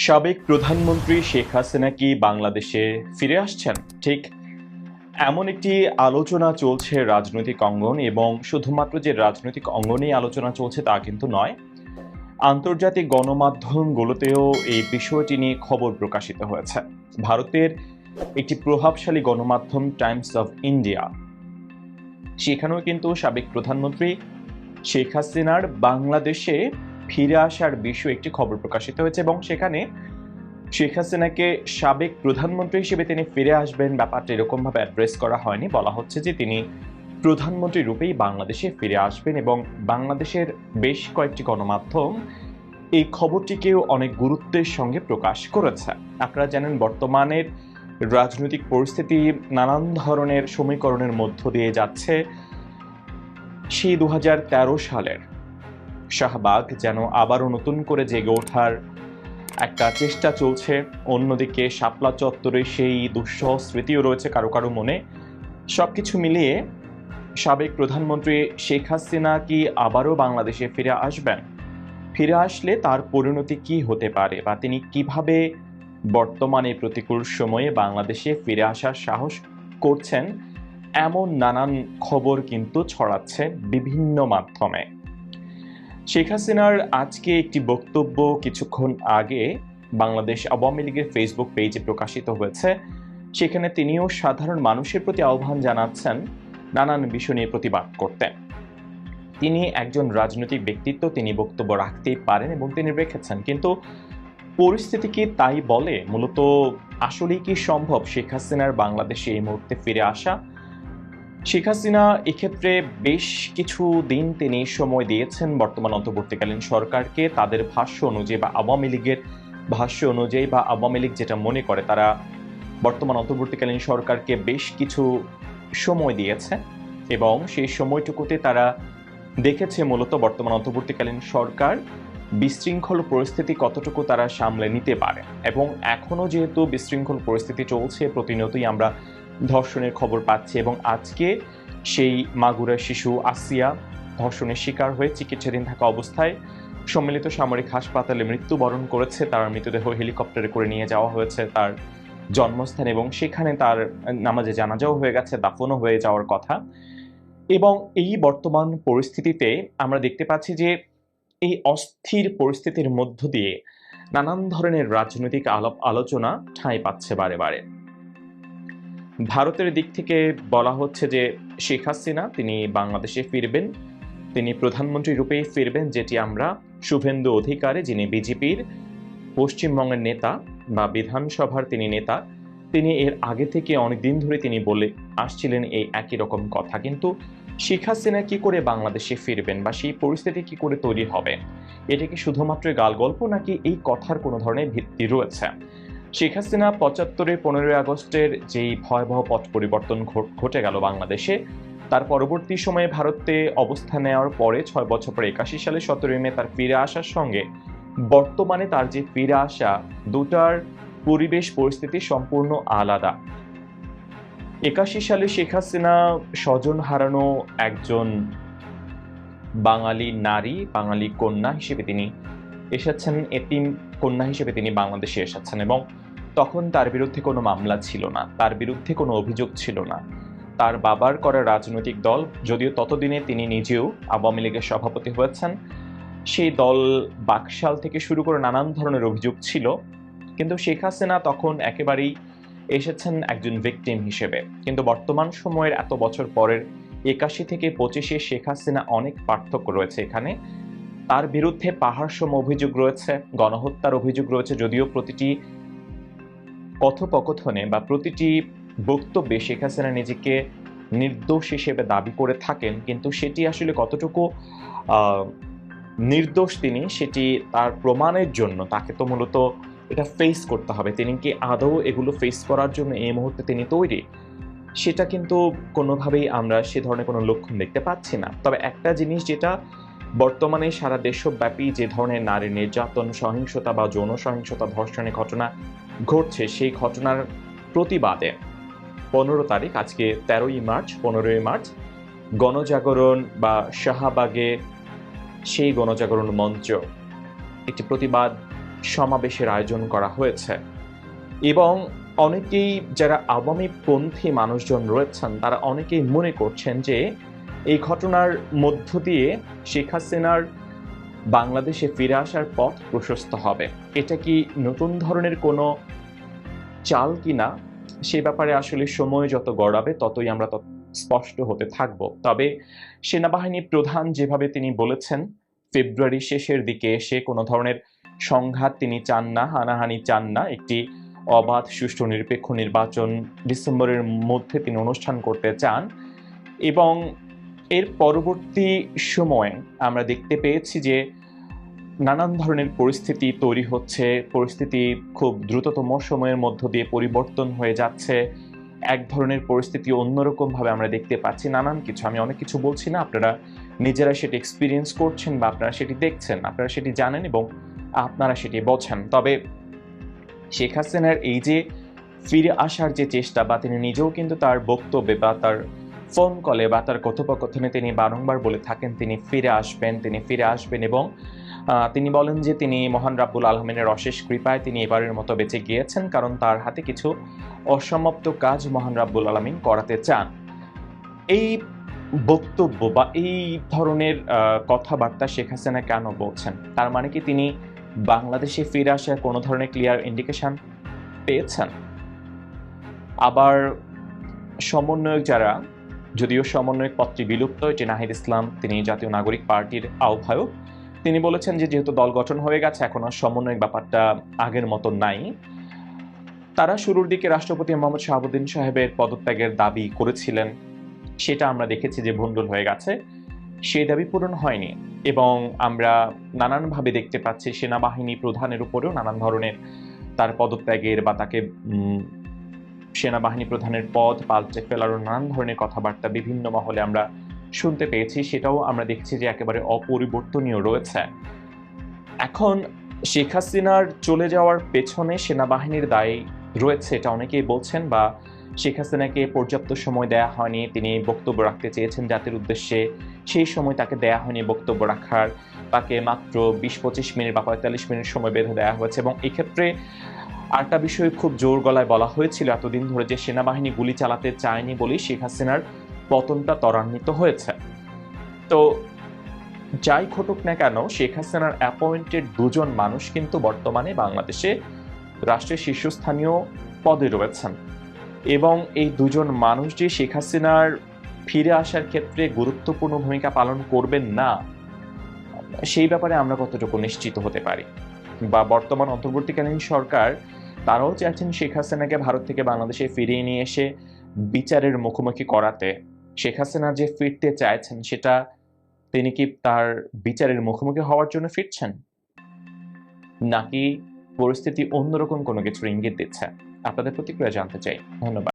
সাবেক প্রধানমন্ত্রী শেখ হাসিনা কি বাংলাদেশে ফিরে আসছেন? ঠিক এমন একটি আলোচনা চলছে রাজনৈতিক অঙ্গন, এবং শুধুমাত্র যে রাজনৈতিক অঙ্গনেই আলোচনা চলছে তা কিন্তু নয়। আন্তর্জাতিক গণমাধ্যমগুলোতেও এই বিষয়টি নিয়ে খবর প্রকাশিত হয়েছে। ভারতের একটি প্রভাবশালী গণমাধ্যম টাইমস অফ ইন্ডিয়া, সেখানেও কিন্তু সাবেক প্রধানমন্ত্রী শেখ হাসিনার বাংলাদেশে ফিরে আসার বিষয়ে একটি খবর প্রকাশিত হয়েছে, এবং সেখানে শেখ হাসিনাকে সাবেক প্রধানমন্ত্রী হিসেবে তিনি ফিরে আসবেন ব্যাপারটা এরকমভাবে অ্যাড্রেস করা হয়নি। বলা হচ্ছে যে তিনি প্রধানমন্ত্রী রূপেই বাংলাদেশে ফিরে আসবেন, এবং বাংলাদেশের বেশ কয়েকটি গণমাধ্যম এই খবরটিকেও অনেক গুরুত্বের সঙ্গে প্রকাশ করেছে। আপনারা জানেন, বর্তমানের রাজনৈতিক পরিস্থিতি নানান ধরনের সমীকরণের মধ্য দিয়ে যাচ্ছে। সেই 2013 সালের শাহবাগ যেন আবারও নতুন করে জেগে ওঠার একটা চেষ্টা চলছে। অন্যদিকে শাপলা চত্বরে সেই দুঃসহ স্মৃতিও রয়েছে কারো কারো মনে। সবকিছু মিলিয়ে সাবেক প্রধানমন্ত্রী শেখ হাসিনা কি আবারও বাংলাদেশে ফিরে আসবেন? ফিরে আসলে তার পরিণতি কি হতে পারে, বা তিনি কিভাবে বর্তমানে প্রতিকূল সময়ে বাংলাদেশে ফিরে আসার সাহস করছেন, এমন নানান খবর কিন্তু ছড়াচ্ছে বিভিন্ন মাধ্যমে। শেখ হাসিনার আজকে একটি বক্তব্য কিছুক্ষণ আগে বাংলাদেশ আওয়ামী লীগের ফেসবুক পেজে প্রকাশিত হয়েছে। সেখানে তিনিও সাধারণ মানুষের প্রতি আহ্বান জানাচ্ছেন নানান বিষয় নিয়ে প্রতিবাদ করতে। তিনি একজন রাজনৈতিক ব্যক্তিত্ব, তিনি বক্তব্য রাখতেই পারেন এবং তিনি রেখেছেন, কিন্তু পরিস্থিতি কি তাই বলে? মূলত আসলেই কি সম্ভব শেখ হাসিনার বাংলাদেশে এই মুহূর্তে ফিরে আসা? শেখ হাসিনা এক্ষেত্রে বেশ কিছু দিন তিনি সময় দিয়েছেন বর্তমান অন্তর্বর্তীকালীন সরকারকে। তাদের ভাষ্য অনুযায়ী বা আওয়ামী লীগের ভাষ্য অনুযায়ী, বা আওয়ামী লীগ যেটা মনে করে, তারা বর্তমান অন্তর্বর্তীকালীন সরকারকে বেশ কিছু সময় দিয়েছে, এবং সেই সময়টুকুতে তারা দেখেছে মূলত বর্তমান অন্তর্বর্তীকালীন সরকার বিশৃঙ্খল পরিস্থিতি কতটুকু তারা সামলে নিতে পারে। এবং এখনো যেহেতু বিশৃঙ্খল পরিস্থিতি চলছে, প্রতিনিয়তই আমরা ধর্ষণের খবর পাচ্ছি, এবং আজকে সেই মাগুরা শিশু আসিয়া ধর্ষণের শিকার হয়ে চিকিৎসাধীন থাকা অবস্থায় সম্মিলিত সামরিক হাসপাতালে মৃত্যুবরণ করেছে। তার মৃতদেহ হেলিকপ্টারে করে নিয়ে যাওয়া হয়েছে তার জন্মস্থান, এবং সেখানে তার নামাজে জানাজাও হয়ে গেছে, দাফনও হয়ে যাওয়ার কথা। এবং এই বর্তমান পরিস্থিতিতে আমরা দেখতে পাচ্ছি যে এই অস্থির পরিস্থিতির মধ্য দিয়ে নানান ধরনের রাজনৈতিক আলোচনা ঠাঁই পাচ্ছে বারে বারে। ভারতের দিক থেকে বলা হচ্ছে যে শেখ হাসিনা তিনি বাংলাদেশে ফিরবেন, তিনি প্রধানমন্ত্রী রূপেই ফিরবেন, যেটি আমরা শুভেন্দু অধিকারী, যিনি বিজেপির পশ্চিমবঙ্গের নেতা বা বিধানসভার তিনি নেতা, তিনি এর আগে থেকে অনেকদিন ধরে তিনি বলে আসছিলেন এই একই রকম কথা। কিন্তু শেখ হাসিনা কি করে বাংলাদেশে ফিরবেন, বা সেই পরিস্থিতি কি করে তৈরি হবে, এটা কি শুধুমাত্র গালগল্প, নাকি এই কথার কোনো ধরনের ভিত্তি রয়েছে? শেখ হাসিনা 75-এর 15ই আগস্টের যেই ভয়াবহ পথ পরিবর্তন ঘটে গেল বাংলাদেশে, তার পরবর্তী সময়ে ভারতে অবস্থান নেওয়ার পরে 6 বছর পরে 81 সালে 17 মে তার ফিরে আসার সঙ্গে বর্তমানে তার যে ফিরে আসা, দুটার পরিবেশ পরিস্থিতি সম্পূর্ণ আলাদা। 81 সালে শেখ হাসিনা স্বজন হারানো একজন বাঙালি নারী, বাঙালি কন্যা হিসেবে তিনি এসেছেন, এতিম কন্যা হিসেবে তিনি বাংলাদেশে এসেছেন, এবং তখন তার বিরুদ্ধে কোনো মামলা ছিল না, তার বিরুদ্ধে কোনো অভিযোগ ছিল না। তার বাবার করা রাজনৈতিক দল, যদিও ততদিনে তিনি নিজেও আওয়ামী লীগের সভাপতি হয়েছেন, সেই দল বাকশাল থেকে শুরু করে নানান ধরনের অভিযোগ ছিল। কিন্তু শেখ হাসিনা তখন একেবারেই এসেছেন একজন ভিকটিম হিসেবে। কিন্তু বর্তমান সময়ের এত বছর পরের 81 থেকে 25-এ শেখ হাসিনা অনেক পার্থক্য রয়েছে এখানে। তার বিরুদ্ধে পাহাড়সম অভিযোগ রয়েছে, গণহত্যার অভিযোগ রয়েছে, যদিও প্রতিটি কথোপকথনে বা প্রতিটি বক্তব্যে শেখ হাসিনা নিজেকে নির্দোষ হিসেবে দাবি করে থাকেন, কিন্তু সেটি আসলে কতটুকু নির্দোষ তিনি, সেটি তার প্রমাণের জন্য তাকে তো মূলত এটা ফেস করতে হবে। তিনি কি আদৌ এগুলো ফেস করার জন্য এই মুহূর্তে তিনি তৈরি, সেটা কিন্তু কোনোভাবেই আমরা সে ধরনের কোনো লক্ষণ দেখতে পাচ্ছি না। তবে একটা জিনিস যেটা বর্তমানে সারা দেশব্যাপী যে ধরনের নারী নির্যাতন, সহিংসতা বা যৌন সহিংসতা, ধর্ষণের ঘটনা ঘটছে, সেই ঘটনার প্রতিবাদে 15 তারিখ, আজকে 13ই মার্চ, 15ই মার্চ গণজাগরণ বা শাহবাগে সেই গণজাগরণ মঞ্চ একটি প্রতিবাদ সমাবেশের আয়োজন করা হয়েছে এবং অনেকেই যারা আওয়ামী পন্থী মানুষজন রয়েছেন তারা অনেকেই মনে করছেন যে এই ঘটনার মধ্য দিয়ে শেখ হাসিনার বাংলাদেশে ফিরে আসার পথ প্রশস্ত হবে। এটা কি নতুন ধরনের কোনো চাল কিনা সে ব্যাপারে আসলে সময় যত গড়াবে ততই আমরা স্পষ্ট হতে থাকব। তবে সেনাবাহিনী প্রধান যেভাবে তিনি বলেছেন, ফেব্রুয়ারি শেষের দিকে এসে কোনো ধরনের সংঘাত তিনি চান না, হানাহানি চান না, একটি অবাধ সুষ্ঠু নিরপেক্ষ নির্বাচন ডিসেম্বরের মধ্যে তিনি অনুষ্ঠান করতে চান এবং এর পরবর্তী সময়ে আমরা দেখতে পেয়েছি যে নানান ধরনের পরিস্থিতি তৈরি হচ্ছে, পরিস্থিতি খুব দ্রুততম সময়ের মধ্য দিয়ে পরিবর্তন হয়ে যাচ্ছে, এক ধরনের পরিস্থিতি অন্যরকম ভাবে আমরা দেখতে পাচ্ছি, নানান কিছু। আমি অনেক কিছু বলছি না, আপনারা নিজেরা সেটি এক্সপিরিয়েন্স করছেন বা আপনারা সেটি দেখছেন, আপনারা সেটি জানেন এবং আপনারা সেটি বোঝেন। তবে শেখ হাসিনার এই যে ফিরে আসার যে চেষ্টা, বা তিনি নিজেও কিন্তু তার বক্তব্যে বা তার ফোন কলে বা তার কথোপকথনে তিনি বারংবার বলে থাকেন তিনি ফিরে আসবেন এবং তিনি বলেন যে তিনি মহান রাব্বুল আলামিনের অশেষ কৃপায় তিনি এবারের মতো বেঁচে গিয়েছেন, কারণ তার হাতে কিছু অসমাপ্ত কাজ মহান রাব্বুল আলামিন করাতে চান। এই বক্তব্য বা এই ধরনের কথাবার্তা শেখ হাসিনা কেন বলছেন? তার মানে কি তিনি বাংলাদেশে ফিরে আসার কোনো ধরনের ক্লিয়ার ইন্ডিকেশন পেয়েছেন? আবার সমন্বয়ক যারা, যদিও সমন্বয়ক পদটি বিলুপ্ত, এটি নাহিদ ইসলাম, তিনি জাতীয় নাগরিক পার্টির আহ্বায়ক, তিনি বলেছেন যে যেহেতু দল গঠন হয়ে গেছে এখন আর সমন্বয়ক ব্যাপারটা আগের মতো নাই। তারা শুরুর দিকে রাষ্ট্রপতি মোহাম্মদ শাহাবুদ্দিন সাহেবের পদত্যাগের দাবি করেছিলেন, সেটা আমরা দেখেছি যে ভণ্ডুল হয়ে গেছে, সেই দাবি পূরণ হয়নি এবং আমরা নানানভাবে দেখতে পাচ্ছি সেনাবাহিনী প্রধানের উপরেও নানান ধরনের তার পদত্যাগের বা তাকে সেনাবাহিনী প্রধানের পদ পাল্টে ফেলার নানান ধরনের কথাবার্তা বিভিন্ন মহলে আমরা শুনতে পেয়েছি, সেটাও আমরা দেখছি যে একেবারে অপরিবর্তনীয় রয়েছে। এখন শেখ হাসিনার চলে যাওয়ার পেছনে সেনাবাহিনীর দায় রয়েছে এটা অনেকেই বলছেন, বা শেখ হাসিনাকে পর্যাপ্ত সময় দেয়া হয়নি, তিনি বক্তব্য রাখতে চেয়েছেন জাতির উদ্দেশ্যে, সেই সময় তাকে দেয়া হয়নি বক্তব্য রাখার, তাকে মাত্র 20-25 মিনিট বা 45 মিনিট সময় বেঁধে দেওয়া হয়েছে। এবং এক্ষেত্রে আরেকটা বিষয় খুব জোর গলায় বলা হয়েছিল এতদিন ধরে যে সেনাবাহিনী গুলি চালাতে চায়নি বলেই শেখ হাসিনার পতনটা ত্বরান্বিত হয়েছে। তো যাই ঘটুক না কেন, শেখ হাসিনার অ্যাপয়েন্টেড দুজন মানুষ কিন্তু বর্তমানে বাংলাদেশে রাষ্ট্রের শীর্ষস্থানীয় পদে রয়েছেন এবং এই দুজন মানুষ যে শেখ হাসিনার ফিরে আসার ক্ষেত্রে গুরুত্বপূর্ণ ভূমিকা পালন করবেন না, সেই ব্যাপারে আমরা কতটুকু নিশ্চিত হতে পারি? বা বর্তমান অন্তর্বর্তীকালীন সরকার তারাও চাইছেন শেখ হাসিনাকে ভারত থেকে বাংলাদেশে ফিরিয়ে নিয়ে এসে বিচারের মুখোমুখি করাতে। শেখ হাসিনা যে ফিরতে চাইছেন সেটা তিনি কি তার বিচারের মুখোমুখি হওয়ার জন্য ফিরছেন, নাকি পরিস্থিতি অন্যরকম কোনো কিছুর ইঙ্গিত দিচ্ছে? আপনাদের প্রতিক্রিয়া জানতে চাই। ধন্যবাদ।